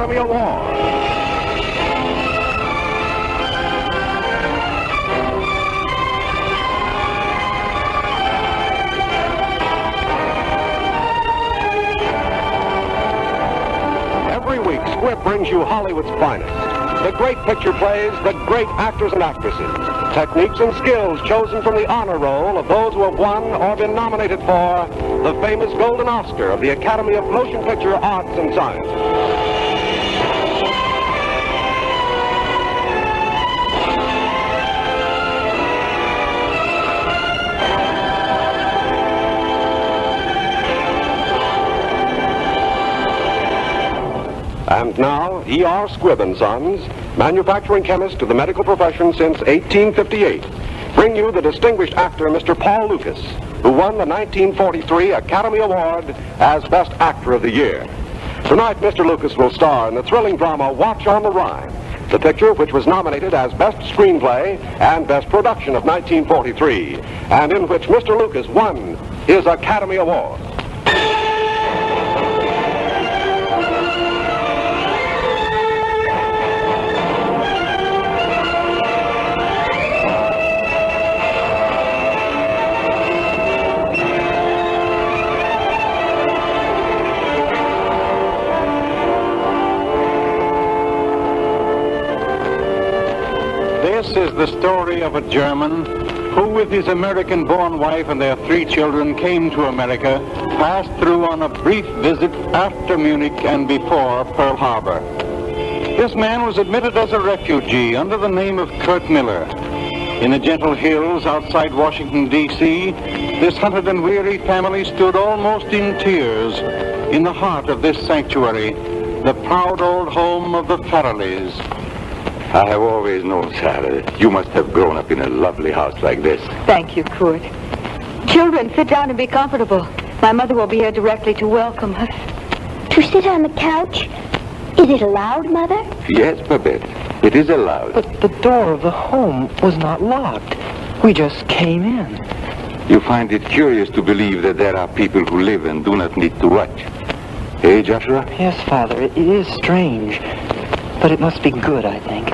Academy Award. Every week, Squibb brings you Hollywood's finest. The great picture plays, the great actors and actresses. Techniques and skills chosen from the honor roll of those who have won or been nominated for the famous Golden Oscar of the Academy of Motion Picture Arts and Sciences. And now, E.R. Squibb & Sons, manufacturing chemist to the medical profession since 1858, bring you the distinguished actor, Mr. Paul Lucas, who won the 1943 Academy Award as Best Actor of the Year. Tonight, Mr. Lucas will star in the thrilling drama Watch on the Rhine, the picture which was nominated as Best Screenplay and Best Production of 1943, and in which Mr. Lucas won his Academy Award. This is the story of a German who, with his American-born wife and their 3 children, came to America, passed through on a brief visit after Munich and before Pearl Harbor. This man was admitted as a refugee under the name of Kurt Miller. In the gentle hills outside Washington, D.C., this hunted and weary family stood almost in tears in the heart of this sanctuary, the proud old home of the Farrellys. I have always known, Sarah, you must have grown up in a lovely house like this. Thank you, Kurt. Children, sit down and be comfortable. My mother will be here directly to welcome us. To sit on the couch? Is it allowed, Mother? Yes, Babette, it is allowed. But the door of the home was not locked. We just came in. You find it curious to believe that there are people who live and do not need to watch. Eh, Joshua? Yes, Father, it is strange. But it must be good, I think.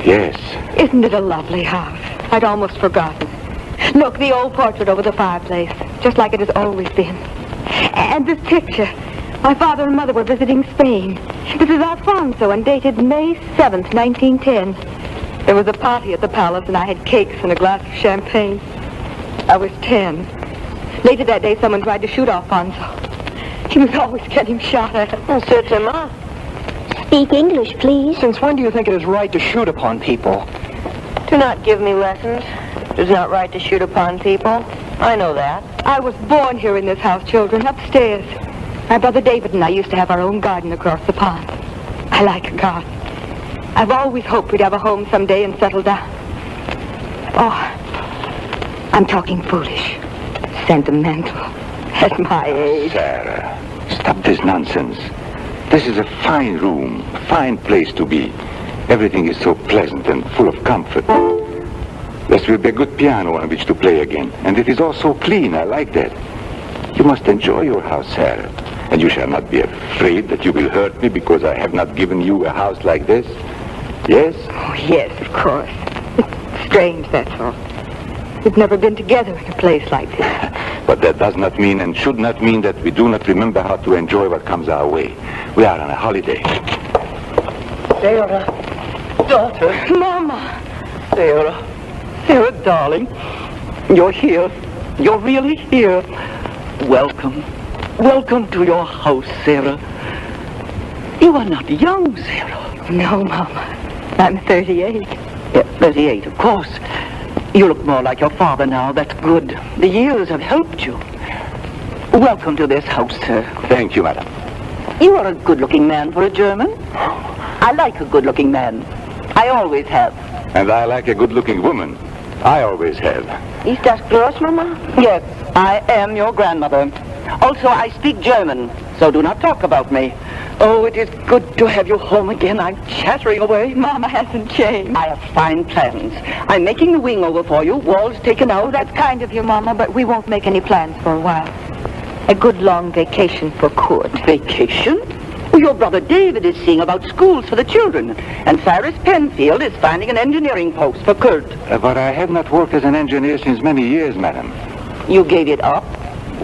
Yes. Isn't it a lovely house? I'd almost forgotten. Look, the old portrait over the fireplace, just like it has always been. And this picture. My father and mother were visiting Spain. This is Alfonso and dated May 7th, 1910. There was a party at the palace and I had cakes and a glass of champagne. I was 10. Later that day, someone tried to shoot Alfonso. He was always getting shot at. Certainly. Speak English, please. Since when do you think it is right to shoot upon people? Do not give me lessons. It is not right to shoot upon people. I know that. I was born here in this house, children, upstairs. My brother David and I used to have our own garden across the pond. I like a garden. I've always hoped we'd have a home someday and settle down. Oh, I'm talking foolish. Sentimental. At my age. Sarah, stop this nonsense. This is a fine room, a fine place to be. Everything is so pleasant and full of comfort. There will be a good piano on which to play again. And it is all so clean. I like that. You must enjoy your house, Sarah. And you shall not be afraid that you will hurt me because I have not given you a house like this. Yes? Oh, yes, of course. It's strange, that's all. We've never been together in a place like this. But that does not mean and should not mean that we do not remember how to enjoy what comes our way. We are on a holiday. Sarah, daughter. Mama. Sarah, darling. You're here. You're really here. Welcome. Welcome to your house, Sarah. You are not young, Sarah. No, Mama. I'm 38. Yeah, 38, of course. You look more like your father now. That's good. The years have helped you. Welcome to this house, sir. Thank you, madam. You are a good-looking man for a German. I like a good-looking man. I always have. And I like a good-looking woman. I always have. Is das gross, Mama? Yes, I am your grandmother. Also, I speak German, so do not talk about me. Oh, it is good to have you home again. I'm chattering away. Mama hasn't changed. I have fine plans. I'm making the wing over for you, walls taken out. Oh, that's kind of you, Mama, but we won't make any plans for a while. A good long vacation for Kurt. Vacation? Oh, your brother David is seeing about schools for the children, and Cyrus Penfield is finding an engineering post for Kurt. But I have not worked as an engineer since many years, madam. You gave it up?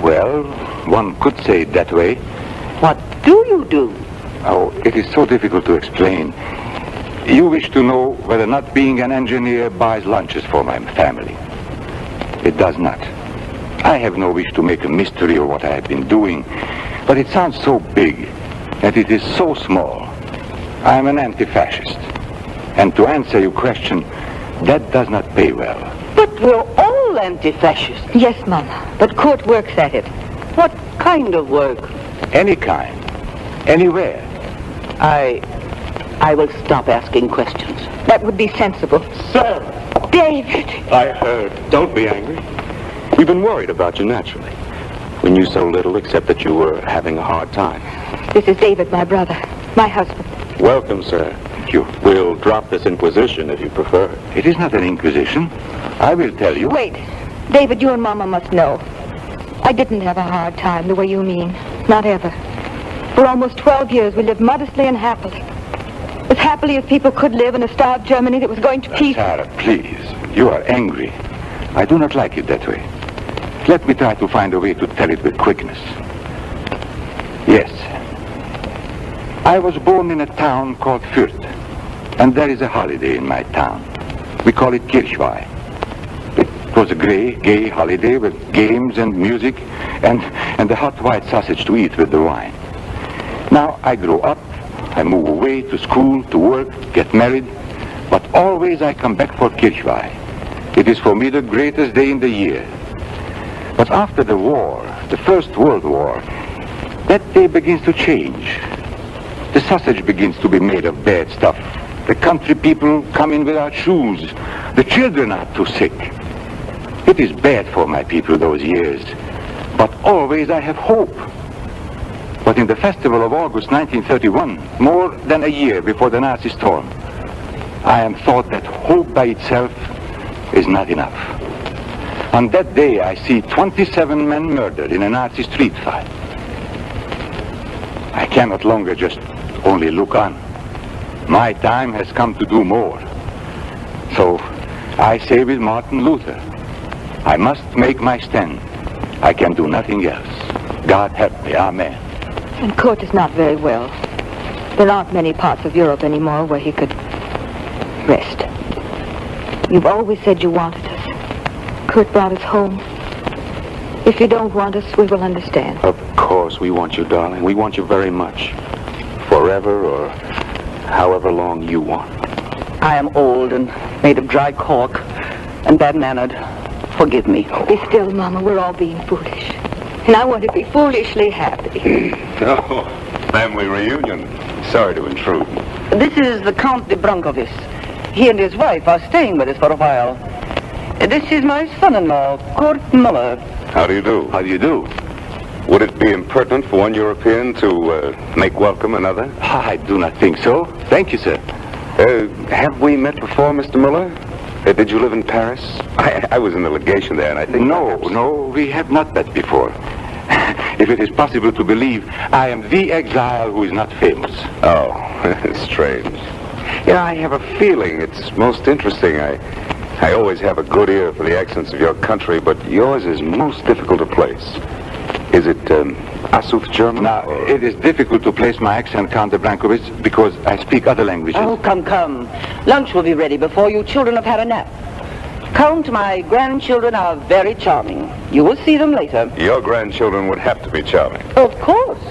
Well, one could say it that way. What do you do? Oh, it is so difficult to explain. You wish to know whether not being an engineer buys lunches for my family. It does not. I have no wish to make a mystery of what I have been doing, but it sounds so big that it is so small. I am an anti-fascist. And to answer your question, that does not pay well. But we're all anti-fascists. Yes, Mama, but Kurt works at it. What kind of work? Any kind. Anywhere. I will stop asking questions. That would be sensible. Sir! David! I heard. Don't be angry. We've been worried about you, naturally. We knew so little except that you were having a hard time. This is David, my brother. My husband. Welcome, sir. Thank you. We'll drop this inquisition if you prefer. It is not an inquisition. I will tell you. Wait. David, you and Mama must know. I didn't have a hard time the way you mean. Not ever. For almost 12 years, we lived modestly and happily. As happily as people could live in a starved Germany that was going to pieces. Sarah, please. You are angry. I do not like it that way. Let me try to find a way to tell it with quickness. Yes. I was born in a town called Fürth, and there is a holiday in my town. We call it Kirchweih. It was a gay holiday with games and music and the hot white sausage to eat with the wine. Now I grow up, I move away to school, to work, get married, but always I come back for Kirchweih. It is for me the greatest day in the year. But after the war, the First World War, that day begins to change. The sausage begins to be made of bad stuff. The country people come in without shoes. The children are too sick. It is bad for my people those years, but always I have hope. But in the festival of August 1931, more than a year before the Nazi storm, I am thought that hope by itself is not enough. On that day, I see 27 men murdered in a Nazi street fight. I cannot longer just only look on. My time has come to do more. So I say with Martin Luther, I must make my stand. I can do nothing else. God help me. Amen. And Kurt is not very well. There aren't many parts of Europe anymore where he could rest. You've always said you wanted us. Kurt brought us home. If you don't want us, we will understand. Of course we want you, darling. We want you very much. Forever or however long you want. I am old and made of dry cork and bad-mannered. Forgive me. Be still, Mama. We're all being foolish. And I want to be foolishly happy. Oh, family reunion. Sorry to intrude. This is the Count de Brankovic. He and his wife are staying with us for a while. This is my son-in-law, Kurt Muller. How do you do? How do you do? Would it be impertinent for one European to make welcome another? I do not think so. Thank you, sir. Have we met before, Mr. Muller? Did you live in Paris? I was in the legation there, and I think... No, we have not met before. If it is possible to believe, I am the exile who is not famous. Oh, strange. Yeah, I have a feeling it's most interesting. I always have a good ear for the accents of your country, but yours is most difficult to place. Is it Asuth German? Now, it is difficult to place my accent, Count de Brankovic, because I speak other languages. Oh, come. Lunch will be ready before you children have had a nap. Count, my grandchildren are very charming. You will see them later. Your grandchildren would have to be charming. Of course.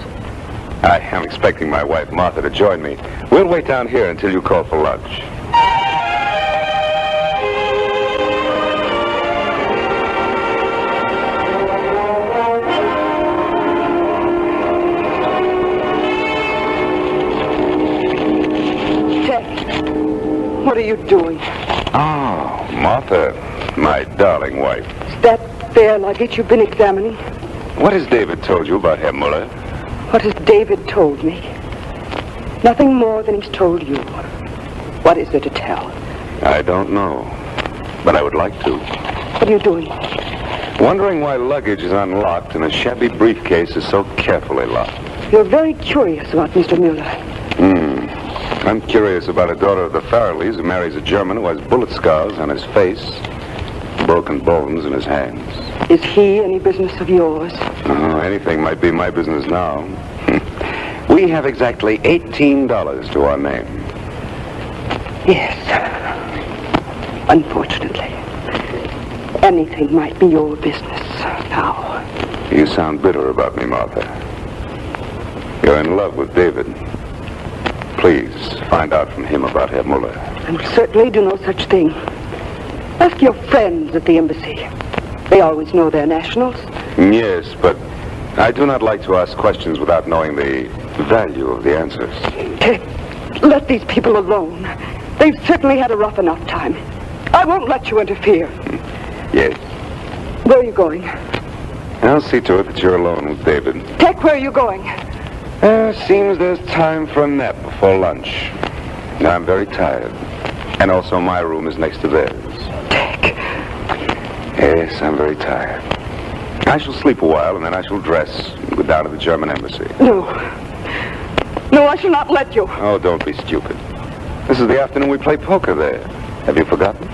I am expecting my wife, Martha, to join me. We'll wait down here until you call for lunch. What are you doing? Oh, Martha, my darling wife. Is that their luggage you've been examining? What has David told you about Herr Muller? What has David told me? Nothing more than he's told you. What is there to tell? I don't know, but I would like to. What are you doing? Wondering why luggage is unlocked and a shabby briefcase is so carefully locked. You're very curious about Mr. Mueller. I'm curious about a daughter of the Farrellys who marries a German who has bullet scars on his face, broken bones in his hands. Is he any business of yours? Oh, anything might be my business now. We have exactly $18 to our name. Yes. Unfortunately. Anything might be your business now. You sound bitter about me, Martha. You're in love with David. Please, find out from him about Herr Muller. I will certainly do no such thing. Ask your friends at the embassy. They always know their nationals. Yes, but I do not like to ask questions without knowing the value of the answers. Let these people alone. They've certainly had a rough enough time. I won't let you interfere. Yes. Where are you going? I'll see to it that you're alone with David. Dick, where are you going? Seems there's time for a nap before lunch. I'm very tired. And also my room is next to theirs. Dick. Yes, I'm very tired. I shall sleep a while and then I shall dress and go down to the German embassy. No. No, I shall not let you. Oh, don't be stupid. This is the afternoon we play poker there. Have you forgotten?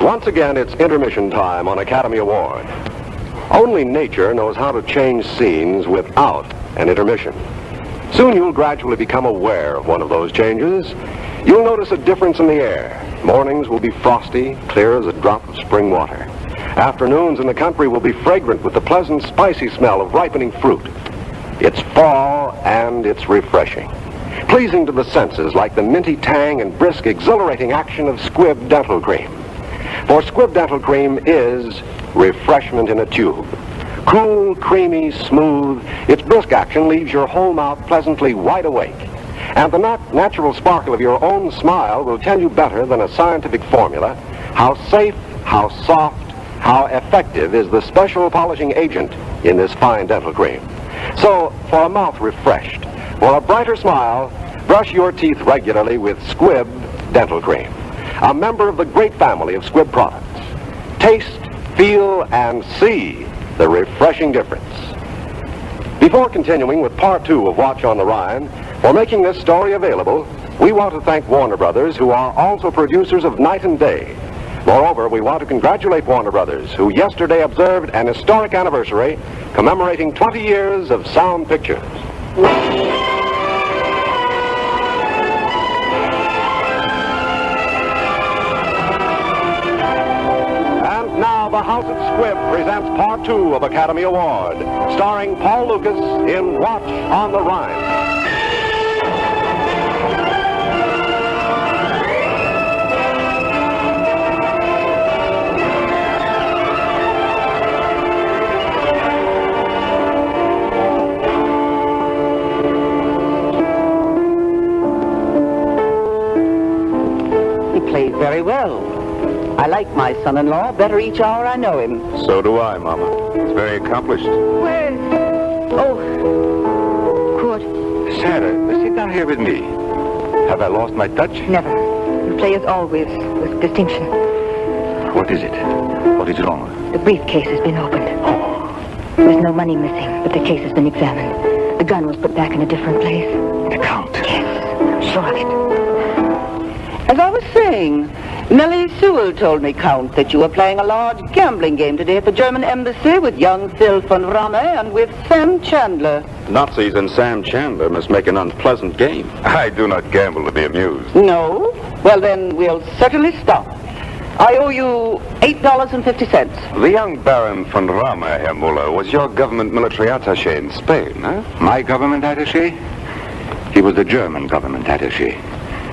Once again, it's intermission time on Academy Award. Only nature knows how to change scenes without an intermission. Soon you'll gradually become aware of one of those changes. You'll notice a difference in the air. Mornings will be frosty, clear as a drop of spring water. Afternoons in the country will be fragrant with the pleasant, spicy smell of ripening fruit. It's fall and it's refreshing. Pleasing to the senses like the minty tang and brisk, exhilarating action of Squibb Dental Cream. For Squibb Dental Cream is refreshment in a tube. Cool, creamy, smooth, its brisk action leaves your whole mouth pleasantly wide awake. And the natural sparkle of your own smile will tell you better than a scientific formula how safe, how soft, how effective is the special polishing agent in this fine dental cream. So, for a mouth refreshed, for a brighter smile, brush your teeth regularly with Squibb Dental Cream, a member of the great family of Squibb products. Taste, feel, and see the refreshing difference. Before continuing with part 2 of Watch on the Rhine, for making this story available, we want to thank Warner Brothers, who are also producers of Night and Day. Moreover, we want to congratulate Warner Brothers, who yesterday observed an historic anniversary commemorating 20 years of sound pictures. The House at Squibb presents part 2 of Academy Award, starring Paul Lucas in Watch on the Rhine. He plays very well. I like my son-in-law better each hour I know him. So do I, Mama. He's very accomplished. Where? Oh, Kurt. Sarah, sit down here with me. Have I lost my touch? Never. You play as always, with distinction. What is it? What is wrong? The briefcase has been opened. There's no money missing, but the case has been examined. The gun was put back in a different place. The Count? Yes, I'm sure of it. As I was saying, Nellie Sewell told me, Count, that you were playing a large gambling game today at the German embassy with young Phil von Rhine and with Sam Chandler. Nazis and Sam Chandler must make an unpleasant game. I do not gamble to be amused. No? Well, then we'll certainly stop. I owe you $8.50. The young Baron von Rhine, Herr Muller, was your government military attaché in Spain, huh? My government attaché? He was the German government attaché.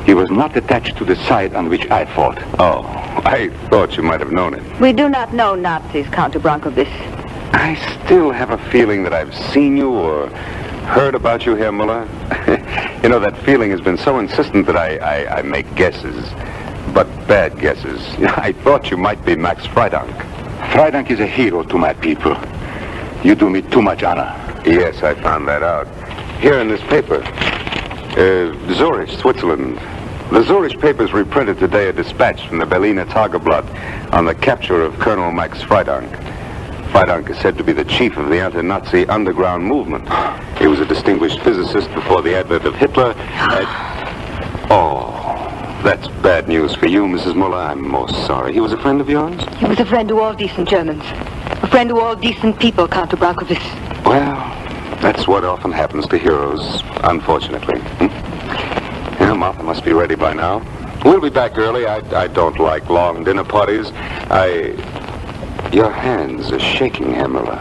He was not attached to the side on which I fought. Oh, I thought you might have known it. We do not know Nazis, Count Bronkovich. I still have a feeling that I've seen you or heard about you, Herr Muller. You know, that feeling has been so insistent that I make guesses, but bad guesses. I thought you might be Max Freidank. Freidank is a hero to my people. You do me too much honor. Yes, I found that out. Here in this paper. Zurich, Switzerland. The Zurich papers reprinted today a dispatch from the Berliner Tageblatt on the capture of Colonel Max Friedank. Friedank is said to be the chief of the anti-Nazi underground movement. He was a distinguished physicist before the advent of Hitler. Oh, that's bad news for you, Mrs. Muller. I'm most sorry. He was a friend of yours? He was a friend to all decent Germans. A friend to all decent people, Count de Brankovic. Well, that's what often happens to heroes, unfortunately. Yeah, Martha must be ready by now. We'll be back early. I don't like long dinner parties. Your hands are shaking, Herr Muller.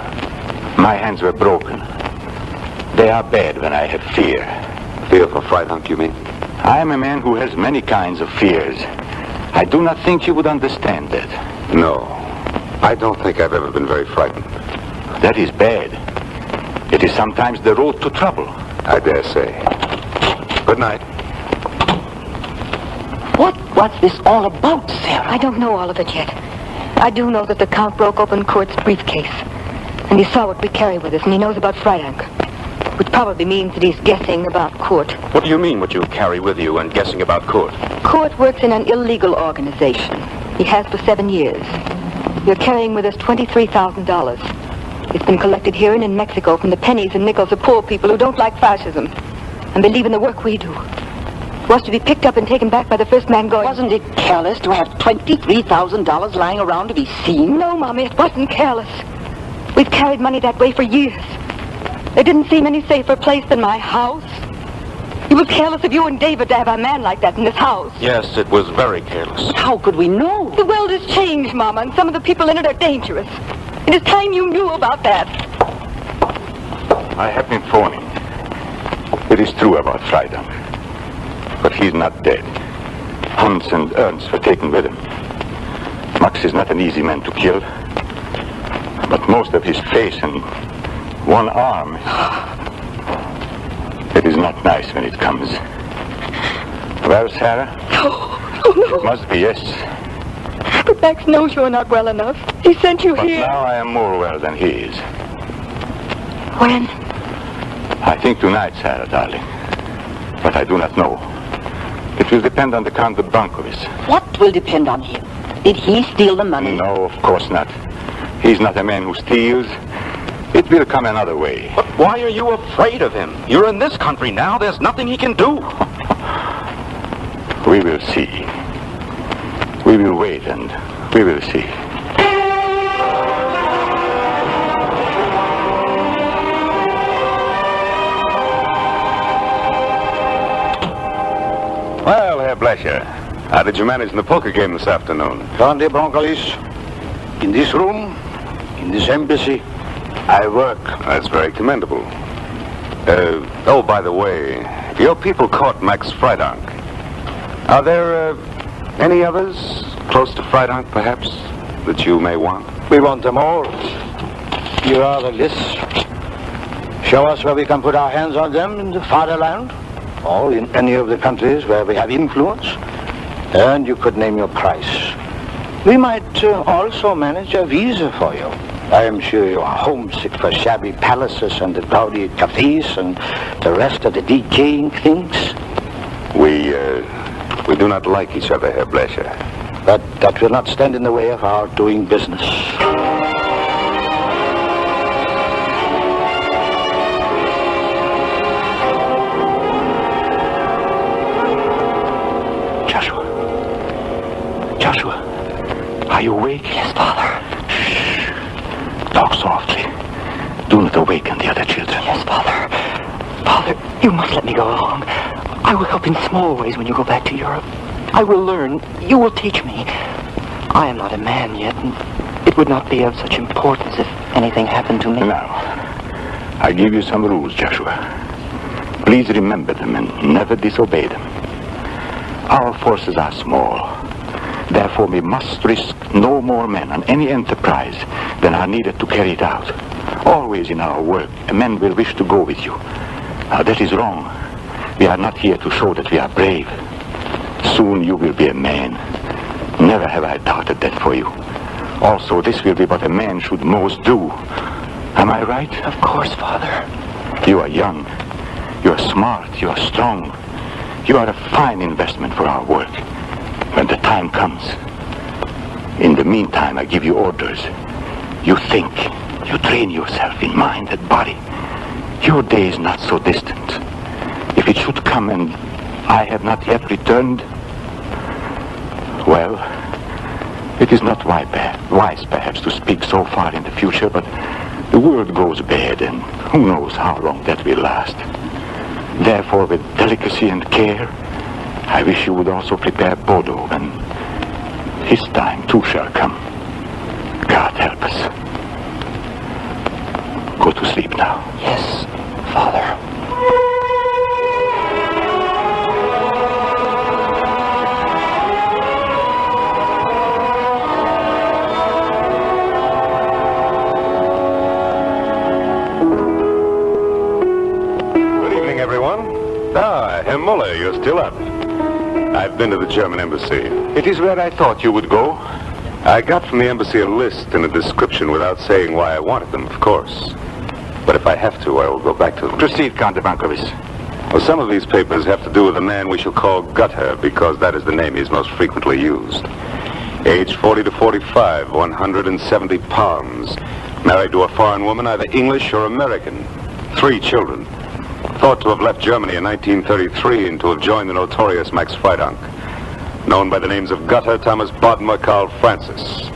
My hands were broken. They are bad when I have fear. Fear for Friedank, you mean? I am a man who has many kinds of fears. I do not think you would understand that. No. I don't think I've ever been very frightened. That is bad. It is sometimes the road to trouble. I dare say. Good night. What's this all about, Sarah? I don't know all of it yet. I do know that the Count broke open Kurt's briefcase. And he saw what we carry with us, and he knows about Friedank. Which probably means that he's guessing about Kurt. What do you mean, what you carry with you and guessing about Kurt? Kurt works in an illegal organization. He has for 7 years. We're carrying with us $23,000. It's been collected here and in Mexico from the pennies and nickels of poor people who don't like fascism and believe in the work we do. Was to be picked up and taken back by the first man going. Wasn't it careless to have $23,000 lying around to be seen? No, Mommy, it wasn't careless. We've carried money that way for years. There didn't seem any safer place than my house. It was careless of you and David to have a man like that in this house. Yes, it was very careless. But how could we know? The world has changed, Mama, and some of the people in it are dangerous. It is time you knew about that. I have been phoning. It is true about Friedank. But he's not dead. Hans and Ernst were taken with him. Max is not an easy man to kill. But most of his face and one arm, it is not nice when it comes. Well, Sarah? No. It must be, yes. But Max knows you're not well enough. He sent you But here. now I am more well than he is. When? I think tonight, Sarah, darling. But I do not know. It will depend on the Count de Brankovic. What will depend on him? Did he steal the money? No, of course not. He's not a man who steals. It will come another way. But why are you afraid of him? You're in this country now. There's nothing he can do. We will see. We will wait and we will see. Well, Herr Blecher, how did you manage in the poker game this afternoon? Count de Brankovic, in this room, in this embassy, I work. That's very commendable. Oh, by the way, your people caught Max Friedank. Are there any others close to Friedank, perhaps, that you may want? We want them all. Here are the lists. Show us where we can put our hands on them in the fatherland, or in any of the countries where we have influence, and you could name your price. We might also manage a visa for you. I am sure you are homesick for shabby palaces and the dowdy cafes and the rest of the decaying things. We do not like each other, Herr Blecher. But that will not stand in the way of our doing business. Joshua, are you awake? Yes, Father. Talk softly. Do not awaken the other children. Yes, Father. Father, you must let me go along. I will help in small ways when you go back to Europe. I will learn. You will teach me. I am not a man yet, and it would not be of such importance if anything happened to me. Now, I give you some rules, Joshua. Please remember them and never disobey them. Our forces are small. Therefore, we must risk no more men on any enterprise than are needed to carry it out. Always in our work, a man will wish to go with you. Now, that is wrong. We are not here to show that we are brave. Soon you will be a man. Never have I doubted that for you. Also, this will be what a man should most do. Am I right? Of course, Father. You are young. You are smart. You are strong. You are a fine investment for our work. When the time comes. In the meantime, I give you orders. You think. You train yourself in mind and body. Your day is not so distant. If it should come and I have not yet returned, well, it is not wise perhaps to speak so far in the future, but the world goes bad, and who knows how long that will last. Therefore, with delicacy and care, I wish you would also prepare Bodo, and his time too shall come. God help us. Go to sleep now. Yes, Father. Good evening, everyone. Herr Muller, you're still up. I've been to the German embassy. It is where I thought you would go. I got from the embassy a list and a description without saying why I wanted them, of course. But if I have to, I will go back to them. Proceed, Count de Brankovic. Well, some of these papers have to do with a man we shall call Gutter, because that is the name he's most frequently used. Age 40 to 45, 170 pounds. Married to a foreign woman, either English or American. 3 children. Thought to have left Germany in 1933 and to have joined the notorious Max Freidank. Known by the names of Gutter, Thomas Bodmer, Karl Francis.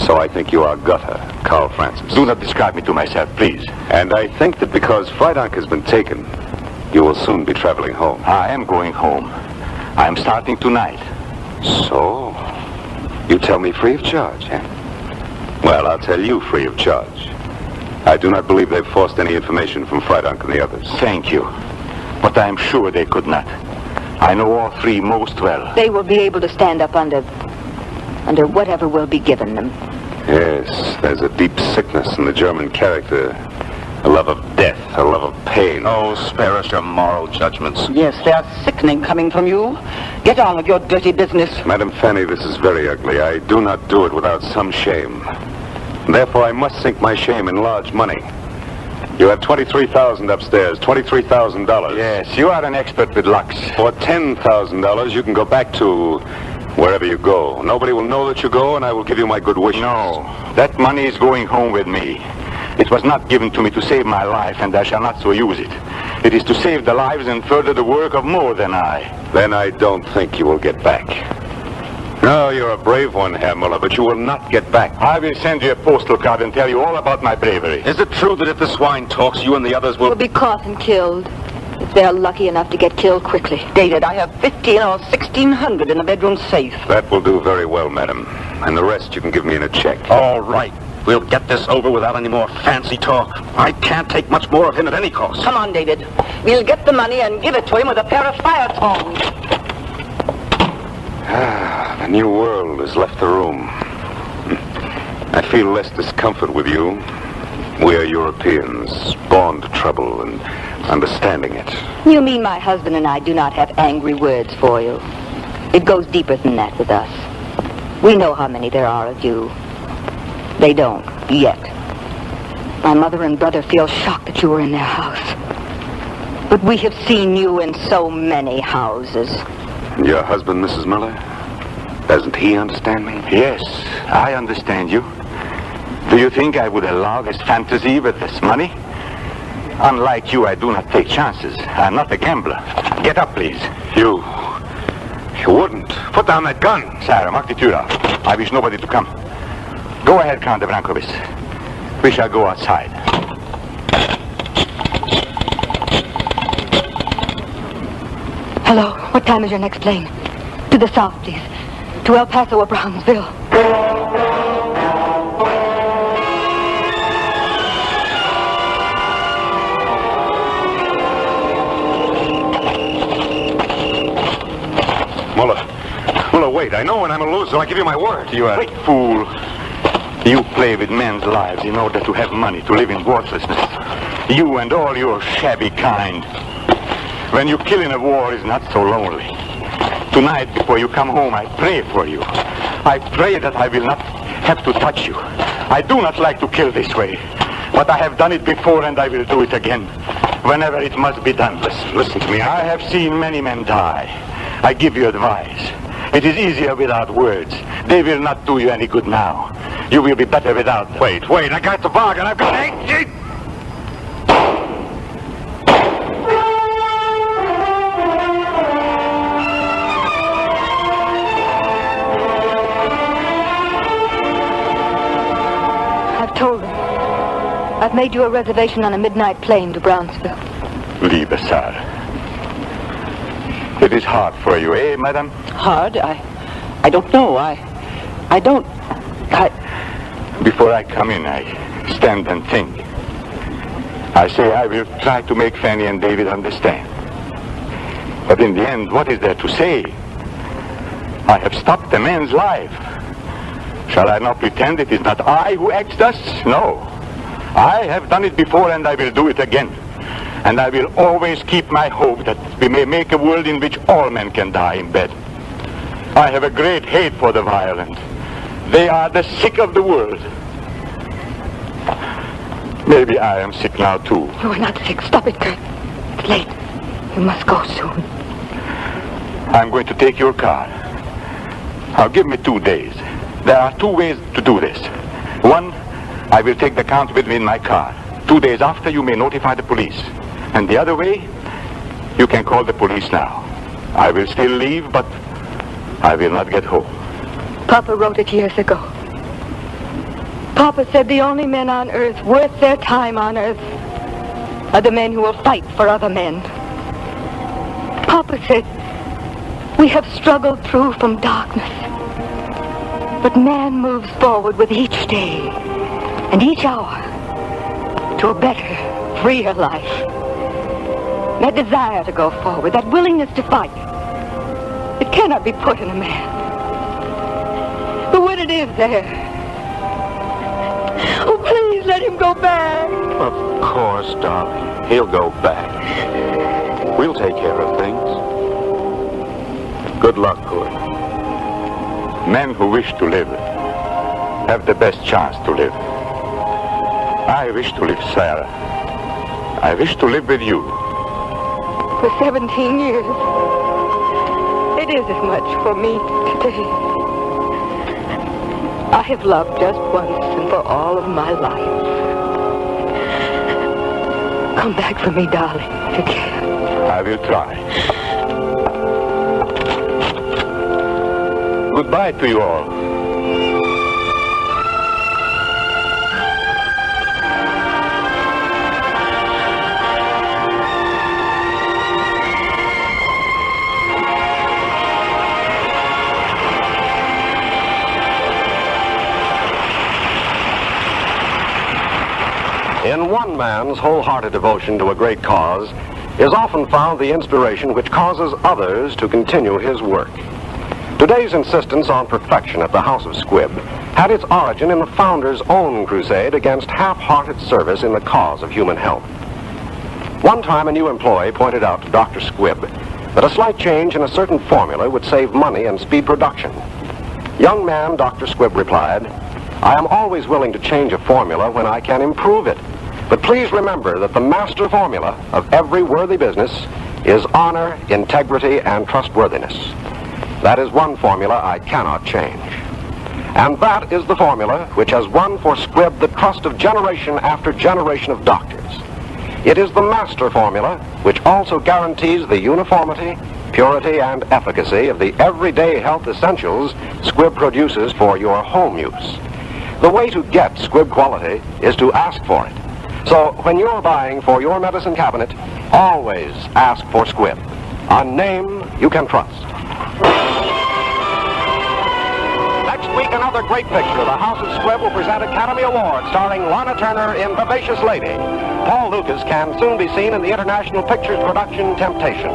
So I think you are Gutter, Karl Francis. Do not describe me to myself, please. And I think that because Freidank has been taken, you will soon be traveling home. I am going home. I am starting tonight. So, you tell me free of charge, eh? Well, I'll tell you free of charge. I do not believe they've forced any information from Freidank and the others. Thank you. But I am sure they could not. I know all 3 most well. They will be able to stand up under whatever will be given them. Yes, there's a deep sickness in the German character. A love of death, a love of pain. Oh, spare us your moral judgments. Yes, they are sickening coming from you. Get on with your dirty business. Madam Fanny, this is very ugly. I do not do it without some shame. Therefore, I must sink my shame in large money. You have $23,000 upstairs, $23,000. Yes, you are an expert with lux. For $10,000, you can go back to wherever you go. Nobody will know that you go, and I will give you my good wishes. No, that money is going home with me. It was not given to me to save my life, and I shall not so use it. It is to save the lives and further the work of more than I. Then I don't think you will get back. No, you're a brave one, Herr Muller, but you will not get back. I will send you a postal card and tell you all about my bravery. Is it true that if the swine talks, you and the others will... Will be caught and killed. If they're lucky enough to get killed quickly. David, I have 15 or 1,600 in the bedroom safe. That will do very well, madam. And the rest you can give me in a check. All right. We'll get this over without any more fancy talk. I can't take much more of him at any cost. Come on, David. We'll get the money and give it to him with a pair of fire tongs. The new world has left the room. I feel less discomfort with you. We are Europeans, born to trouble and understanding it. You mean my husband and I do not have angry words for you? It goes deeper than that with us. We know how many there are of you. They don't, yet. My mother and brother feel shocked that you were in their house. But we have seen you in so many houses. And your husband, Mrs. Miller? Doesn't he understand me? Yes, I understand you. Do you think I would allow this fantasy with this money? Unlike you, I do not take chances. I'm not a gambler. Get up, please. You wouldn't. Put down that gun. Sarah, mark the deur af. I wish nobody to come. Go ahead, Count de Brankovic. We shall go outside. Hello, what time is your next plane? To the south, please. To El Paso or Brownsville. Muller, wait. I know when I'm a loser. I give you my word. You are a fool. You play with men's lives in order to have money, to live in worthlessness. You and all your shabby kind. When you kill in a war is not so lonely. Tonight, before you come home, I pray for you. I pray that I will not have to touch you. I do not like to kill this way. But I have done it before and I will do it again. Whenever it must be done. Listen to me. I have seen many men die. I give you advice. It is easier without words. They will not do you any good now. You will be better without them. Wait, I got the bargain. I've got 8. I've told them. I've made you a reservation on a midnight plane to Brownsville. Liebe Sarah. It is hard for you, eh, madam? Hard? I don't know. Before I come in, I stand and think. I say I will try to make Fanny and David understand. But in the end, what is there to say? I have stopped a man's life. Shall I not pretend it is not I who acts thus? No. I have done it before and I will do it again. And I will always keep my hope that we may make a world in which all men can die in bed. I have a great hate for the violent. They are the sick of the world. Maybe I am sick now too. You are not sick. Stop it, Kurt. It's late. You must go soon. I'm going to take your car. Now give me 2 days. There are 2 ways to do this. One, I will take the count with me in my car. 2 days after, you may notify the police. And the other way, you can call the police now. I will still leave, but I will not get home. Papa wrote it years ago. Papa said the only men on earth worth their time on earth are the men who will fight for other men. Papa said we have struggled through from darkness, but man moves forward with each day and each hour to a better, freer life. That desire to go forward, that willingness to fight, it cannot be put in a man. But when it is there, oh, please let him go back. Of course, darling. He'll go back. We'll take care of things. Good luck, Kurt. Men who wish to live have the best chance to live. I wish to live, Sarah. I wish to live with you. For 17 years, it is as much for me today. I have loved just once and for all of my life. Come back for me, darling, if you can. I will try. Goodbye to you all. In one man's wholehearted devotion to a great cause is often found the inspiration which causes others to continue his work. Today's insistence on perfection at the House of Squibb had its origin in the founder's own crusade against half-hearted service in the cause of human health. One time a new employee pointed out to Dr. Squibb that a slight change in a certain formula would save money and speed production. Young man, Dr. Squibb replied, I am always willing to change a formula when I can improve it. But please remember that the master formula of every worthy business is honor, integrity, and trustworthiness. That is one formula I cannot change. And that is the formula which has won for Squibb the trust of generation after generation of doctors. It is the master formula which also guarantees the uniformity, purity, and efficacy of the everyday health essentials Squibb produces for your home use. The way to get Squibb quality is to ask for it. So when you're buying for your medicine cabinet, always ask for Squibb, a name you can trust. Next week, another great picture. The House of Squibb will present Academy Award starring Lana Turner in Vivacious Lady. Paul Lucas can soon be seen in the international pictures production Temptation.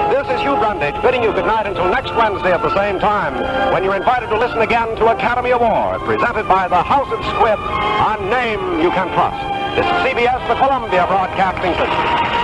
This is Hugh Brundage bidding you good night until next Wednesday at the same time, when you're invited to listen again to Academy Award, presented by the House of Squibb, a name you can trust. This is CBS, the Columbia Broadcasting System.